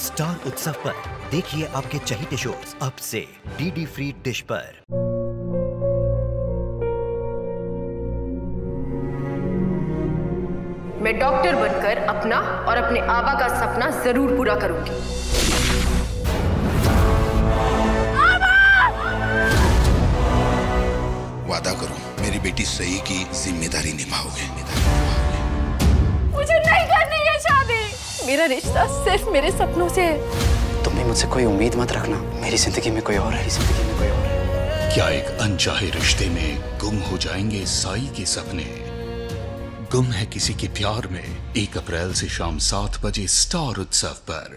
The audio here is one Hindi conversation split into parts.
स्टार उत्सव पर देखिए आपके चहेते शोज अब से डीडी फ्री डिश पर। मैं डॉक्टर बनकर अपना और अपने आबा का सपना जरूर पूरा करूंगी। वादा करो मेरी बेटी सही की जिम्मेदारी निभाओगे। मुझे नहीं करनी है शादी। मेरा रिश्ता सिर्फ मेरे सपनों से है। तुम भी मुझसे कोई उम्मीद मत रखना। मेरी जिंदगी में कोई और है, जिंदगी में कोई और है। क्या एक अनचाहे रिश्ते में गुम हो जाएंगे साई के सपने? गुम है किसी के प्यार में 1 अप्रैल से शाम 7 बजे स्टार उत्सव पर।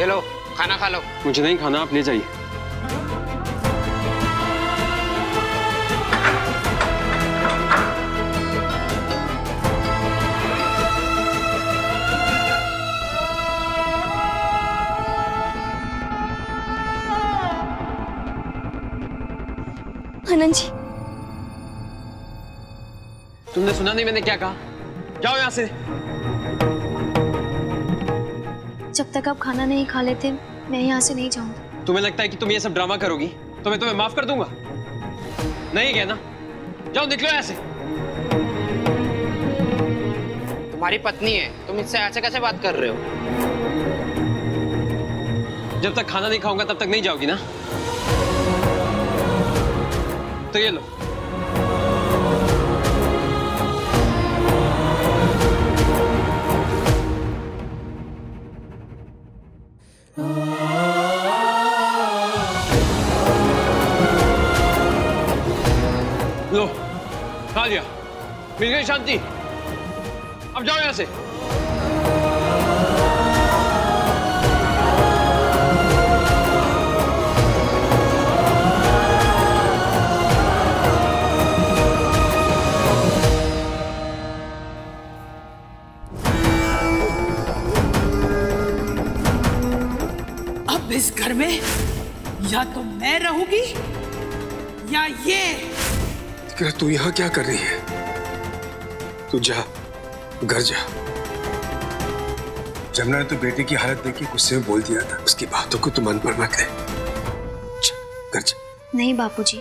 ये लो खाना खा लो। मुझे नहीं खाना, आप ले जाइए। आनंद जी, तुमने सुना नहीं मैंने क्या कहा? जाओ यहाँ से। जब तक आप खाना नहीं खा लेते मैं यहाँ से नहीं जाऊंगा। तुम्हें लगता है कि तुम ये सब ड्रामा करोगी तो मैं तुम्हें माफ कर दूंगा? नहीं कहना। जाओ निकलो यहाँ से। तुम्हारी पत्नी है, तुम इससे ऐसे कैसे बात कर रहे हो? जब तक खाना नहीं खाऊंगा तब तक नहीं जाओगी ना? तो ये लो। लो खा लिया, मिल गई शांति। अब जाओ यहां से। अब इस घर में या तो मैं रहूंगी या ये। तू यहाँ क्या कर रही है? तू जा, घर जा। जमुना ने तो बेटे की हालत देखी गुस्से में बोल दिया था। उसकी बातों को तू मन पर मत ले। घर जा। नहीं बापूजी,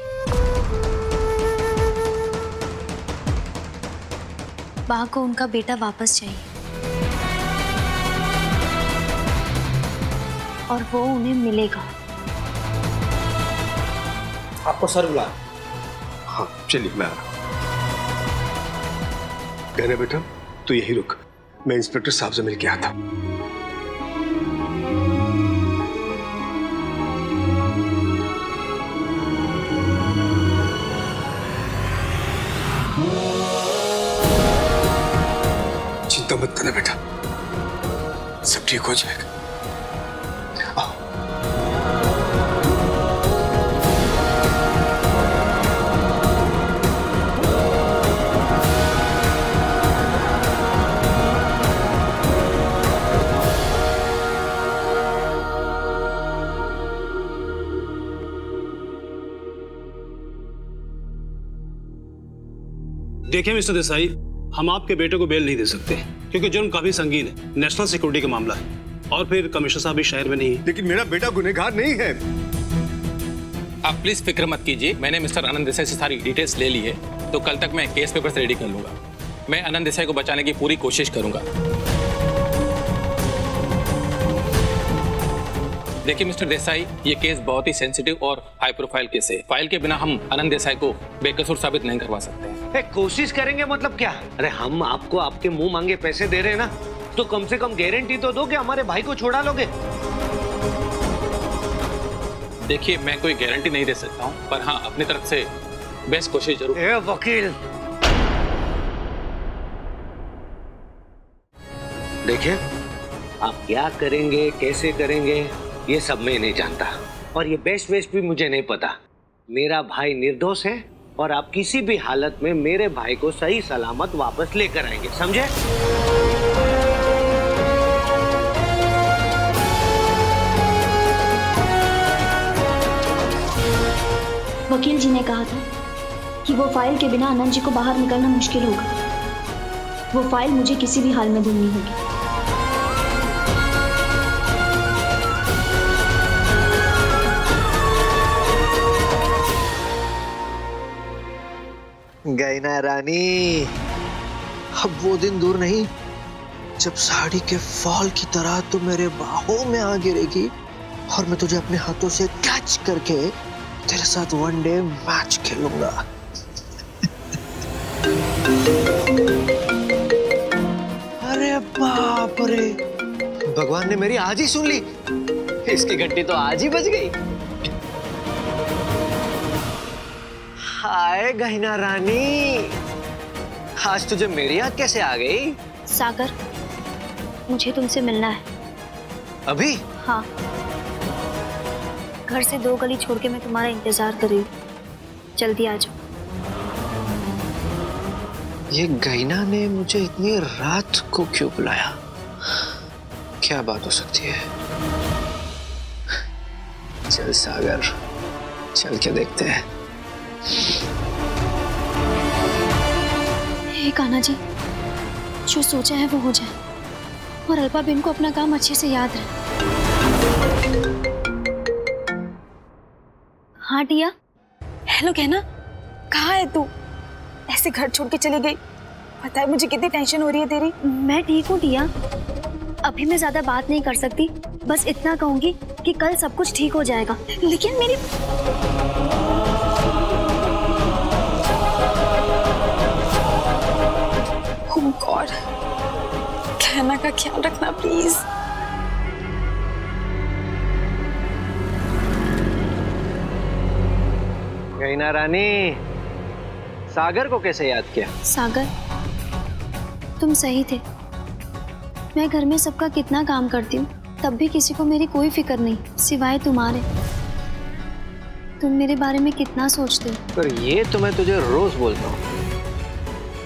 बा को उनका बेटा वापस चाहिए और वो उन्हें मिलेगा। आपको सर बुला। हाँ चलिए मैं आ रहा हूँ। कहना बेटा तू यही रुक, मैं इंस्पेक्टर साहब से मिल के आता हूँ। चिंता मत करना बेटा, सब ठीक हो जाएगा। देखिए मिस्टर देसाई, हम आपके बेटे को बेल नहीं दे सकते क्योंकि जुर्म काफी संगीन है, नेशनल सिक्योरिटी का मामला है और फिर कमिश्नर साहब भी शहर में नहीं है। लेकिन मेरा बेटा गुनहगार नहीं है। आप प्लीज फिक्र मत कीजिए, मैंने मिस्टर आनंद देसाई से सारी डिटेल्स ले ली है, तो कल तक मैं केस पेपर्स रेडी कर लूंगा। मैं आनंद देसाई को बचाने की पूरी कोशिश करूंगा। देखिए मिस्टर देसाई, ये केस बहुत ही सेंसिटिव और हाई प्रोफाइल केस है। फाइल के बिना हम आनंद देसाई को बेकसूर साबित नहीं करवा सकते। कोशिश करेंगे मतलब क्या? अरे हम आपको आपके मुंह मांगे पैसे दे रहे हैं ना, तो कम से कम गारंटी तो दो कि हमारे भाई को छोड़ा लोगे। देखिए मैं कोई गारंटी नहीं दे सकता हूँ, पर हाँ अपनी तरफ से बेस्ट कोशिश जरूर। वकील देखिए, आप क्या करेंगे कैसे करेंगे ये सब मैं नहीं जानता, और ये बेस्ट वेस्ट भी मुझे नहीं पता। मेरा भाई निर्दोष है और आप किसी भी हालत में मेरे भाई को सही सलामत वापस लेकर आएंगे, समझे? वकील जी ने कहा था कि वो फाइल के बिना आनंद जी को बाहर निकलना मुश्किल होगा। वो फाइल मुझे किसी भी हाल में ढूंढनी होगी। गैना रानी, अब वो दिन दूर नहीं जब साड़ी के फॉल की तरह तू मेरे बाहों में आ गिरेगी और मैं तुझे अपने हाथों से कैच करके तेरे साथ वन डे मैच खेलूंगा। अरे बाप रे, भगवान ने मेरी आज ही सुन ली। इसकी घंटी तो आज ही बज गई। हाय गहना रानी, आज तुझे मेरी याद कैसे आ गई? सागर, मुझे तुमसे मिलना है। अभी? हाँ, घर से 2 गली छोड़ के मैं तुम्हारा इंतजार कर रही हूँ। जल्दी आ जाओ। ये गहना ने मुझे इतनी रात को क्यों बुलाया? क्या बात हो सकती है? चल सागर, चल के देखते हैं। हे कान्हा जी, जो सोचा है वो हो जाए और अल्पा बेन को अपना काम अच्छे से याद रहे। हाँ टिया। हेलो कहना, कहाँ है तू? ऐसे घर छोड़ के चली गई। पता है मुझे कितनी टेंशन हो रही है तेरी। मैं ठीक हूँ टिया, अभी मैं ज्यादा बात नहीं कर सकती। बस इतना कहूंगी कि कल सब कुछ ठीक हो जाएगा। लेकिन मेरी ओह गॉड, कहना का ख्याल रखना प्लीज। गैना रानी, सागर को कैसे याद किया? सागर, तुम सही थे। मैं घर में सबका कितना काम करती हूँ, तब भी किसी को मेरी कोई फिक्र नहीं सिवाय तुम्हारे। तुम मेरे बारे में कितना सोचते हो। पर ये तो मैं तुझे रोज बोलता हूँ,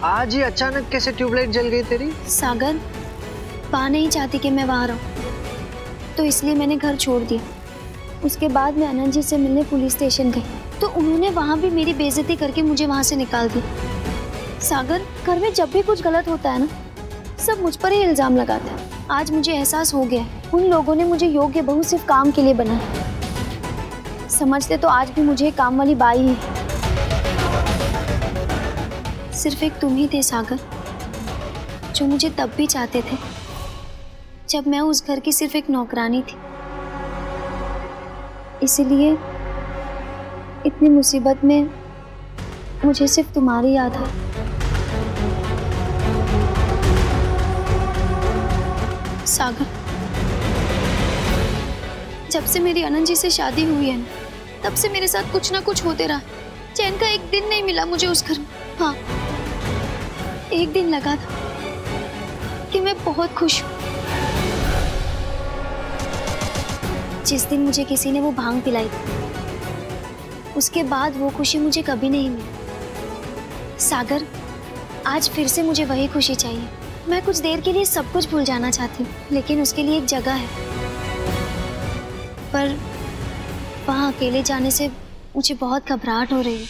आज ही अचानक कैसे ट्यूबलाइट जल गई तेरी? सागर, पा नहीं चाहती कि मैं वहाँ रहूँ, तो इसलिए मैंने घर छोड़ दिया। उसके बाद मैं आनंद जी से मिलने पुलिस स्टेशन गई, तो उन्होंने वहाँ भी मेरी बेइज्जती करके मुझे वहाँ से निकाल दिया। सागर, घर में जब भी कुछ गलत होता है ना, सब मुझ पर ही इल्जाम लगाते हैं। आज मुझे एहसास हो गया है, उन लोगों ने मुझे योग्य बहू सिर्फ काम के लिए बनाया। समझते तो आज भी मुझे काम वाली बाई ही। सिर्फ एक तुम ही थे सागर, जो मुझे तब भी चाहते थे जब मैं उस घर की सिर्फ एक नौकरानी थी। इसीलिए इतनी मुसीबत में मुझे सिर्फ तुम्हारी याद है। सागर, जब से मेरी आनंद जी से शादी हुई है ना, तब से मेरे साथ कुछ ना कुछ होते रहा। चैन का एक दिन नहीं मिला मुझे उस घर में। हाँ, एक दिन लगा था कि मैं बहुत खुश हूँ। जिस दिन मुझे किसी ने वो भांग पिलाई थी, उसके बाद वो खुशी मुझे कभी नहीं मिली। सागर, आज फिर से मुझे वही खुशी चाहिए। मैं कुछ देर के लिए सब कुछ भूल जाना चाहती हूँ, लेकिन उसके लिए एक जगह है। पर वहाँ अकेले जाने से मुझे बहुत घबराहट हो रही है।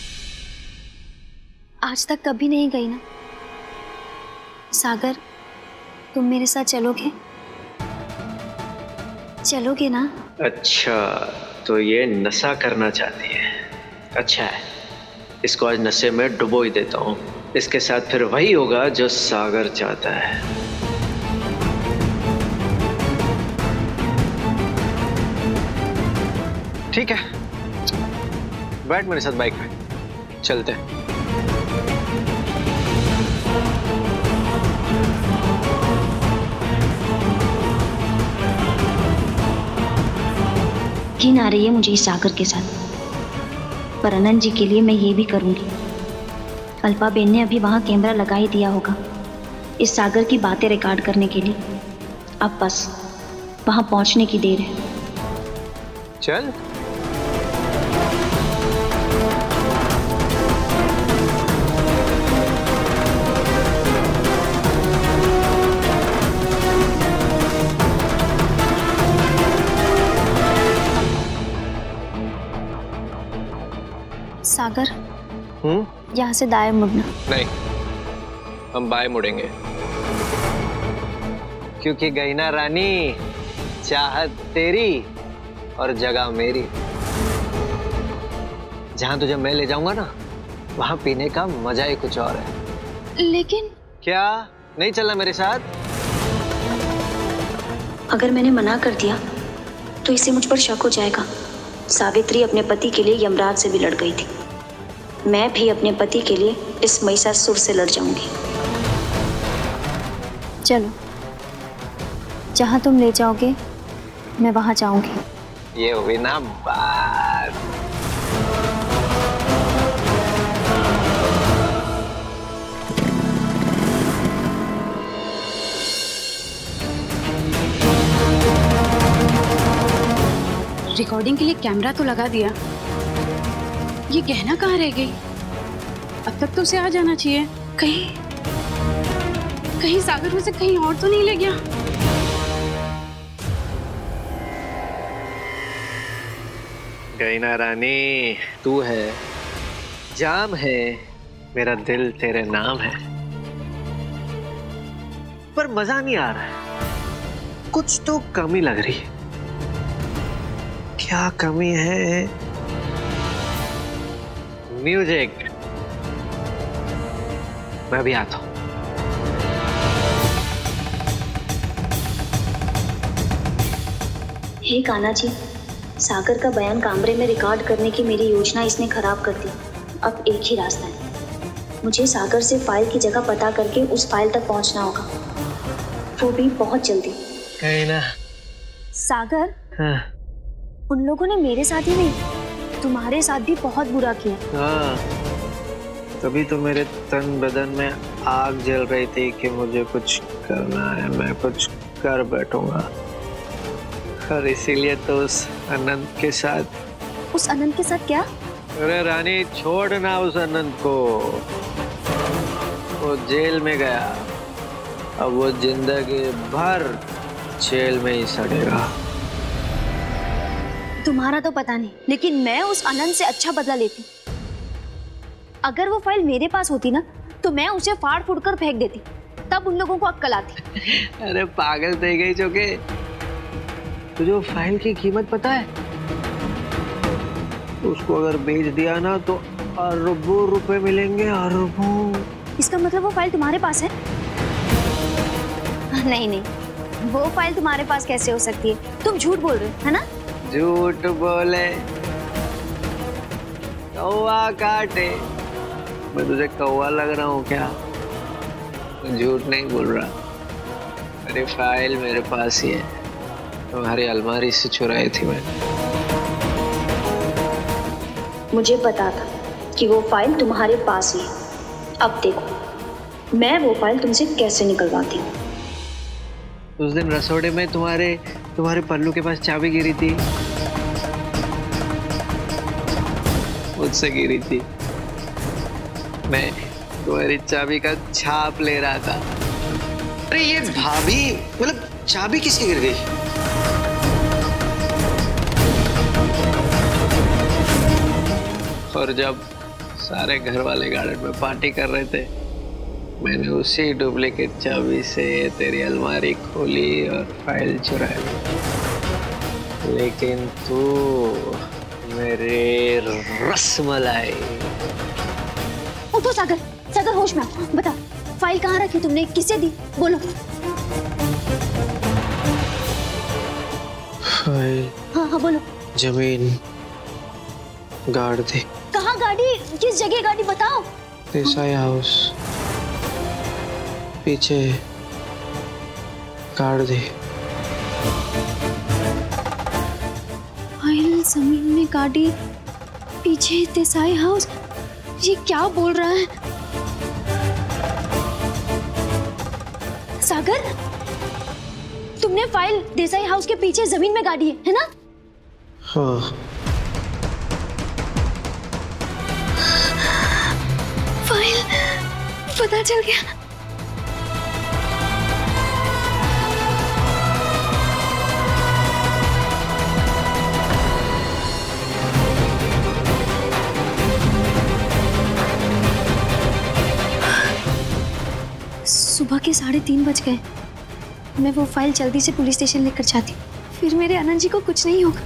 आज तक कभी नहीं गई ना। सागर, तुम मेरे साथ चलोगे? चलोगे ना? अच्छा, तो ये नशा करना चाहती है। अच्छा है, इसको आज नशे में डुबो ही देता हूँ। इसके साथ फिर वही होगा जो सागर चाहता है। ठीक है, बैठ मेरे साथ बाइक पे, चलते हैं। घिन आ रही है मुझे इस सागर के साथ, पर अनंत जी के लिए मैं ये भी करूंगी। अल्पा बेन ने अभी वहाँ कैमरा लगा ही दिया होगा इस सागर की बातें रिकॉर्ड करने के लिए। अब बस वहाँ पहुँचने की देर है। चल। सागर, यहाँ से दाएं मुड़ना। नहीं, हम बाएं मुड़ेंगे, क्योंकि गैना रानी, चाहत तेरी और जगह मेरी। जहां तुझे मैं ले जाऊंगा ना, वहाँ पीने का मजा ही कुछ और है। लेकिन क्या नहीं चलना मेरे साथ? अगर मैंने मना कर दिया तो इससे मुझ पर शक हो जाएगा। सावित्री अपने पति के लिए यमराज से भी लड़ गई थी, मैं भी अपने पति के लिए इस महिषासुर से लड़ जाऊंगी। चलो, जहाँ तुम ले जाओगे मैं वहाँ जाऊंगी। ये हुई ना बात। रिकॉर्डिंग के लिए कैमरा तो लगा दिया, ये गहना कहाँ रह गई? अब तक तो उसे आ जाना चाहिए। कहीं सागर में से कहीं और तो नहीं ले गया? गई ना रानी, तू है, जाम है, मेरा दिल तेरे नाम है। पर मजा नहीं आ रहा है, कुछ तो कमी लग रही है। क्या कमी है? म्यूजिक। मैं भी आता हूं। हे कान्हा जी, सागर का बयान कैमरे में रिकॉर्ड करने की मेरी योजना इसने खराब कर दी। अब एक ही रास्ता है, मुझे सागर से फाइल की जगह पता करके उस फाइल तक पहुंचना होगा, वो भी बहुत जल्दी। कहीं ना सागर, हाँ। उन लोगों ने मेरे साथ ही नहीं तुम्हारे साथ भी बहुत बुरा किया। हाँ, तभी तो मेरे तन बदन में आग जल रही थी कि मुझे कुछ करना है, मैं कुछ कर बैठूंगा। और इसीलिए तो उस अनंत के साथ। उस अनंत के साथ क्या? अरे रानी, छोड़ ना उस अनंत को, वो जेल में गया, अब वो जिंदगी भर जेल में ही सड़ेगा। तुम्हारा तो पता नहीं, लेकिन मैं उस अनंत से अच्छा बदला लेती। अगर वो फाइल मेरे पास होती ना तो मैं उसे फाड़ फूड़ कर फेंक देती, तब उन लोगों को अक्ल आती। अरे पागल थी गई चौके, तुझे वो फाइल की कीमत पता है? उसको अगर बेच दिया ना तो अरबों रुपए मिलेंगे, अरबों। इसका मतलब वो फाइल तुम्हारे पास है? नहीं नहीं, वो फाइल तुम्हारे पास कैसे हो सकती है? तुम झूठ बोल रहे हो, है ना? झूठ बोले कौवा काटे, मैं तुझे कौवा लग रहा हूँ क्या? झूठ नहीं बोल रहा, मेरी फाइल मेरे पास ही है, तुम्हारी अलमारी से चुराई थी मैंने। मुझे पता था कि वो फाइल तुम्हारे पास ही है। अब देखो मैं वो फाइल तुमसे कैसे निकलवाती हूँ। उस दिन रसोड़े में तुम्हारे पल्लू के पास चाबी गिरी थी, मुझसे गिरी थी। मैं तुम्हारी चाबी का छाप ले रहा था। अरे ये भाभी, मतलब चाबी किसकी गिर गई? और जब सारे घर वाले गार्डन में पार्टी कर रहे थे, मैंने उसी डुप्लीकेट चाबी से तेरी अलमारी खोली और फाइल चुराई। लेकिन तू मेरे रसमलाई। उठो सागर, सागर होश में आओ, बता फाइल कहाँ रखी तुमने, किसे दी, बोलो। फाइल? हाँ हाँ बोलो। जमीन गाड़ दी। कहाँ गाड़ी, किस जगह गाड़ी, बताओ। देसाई हाउस पीछे गाड़ दी। फाइल जमीन में गाड़ी, पीछे देसाई हाउस, ये क्या बोल रहा है सागर? तुमने फाइल देसाई हाउस के पीछे जमीन में गाड़ी है ना? हाँ। फाइल पता चल गया। सुबह के 3:30 बज गए। मैं वो फाइल जल्दी से पुलिस स्टेशन लेकर जाती हूँ, फिर मेरे अनंत जी को कुछ नहीं होगा।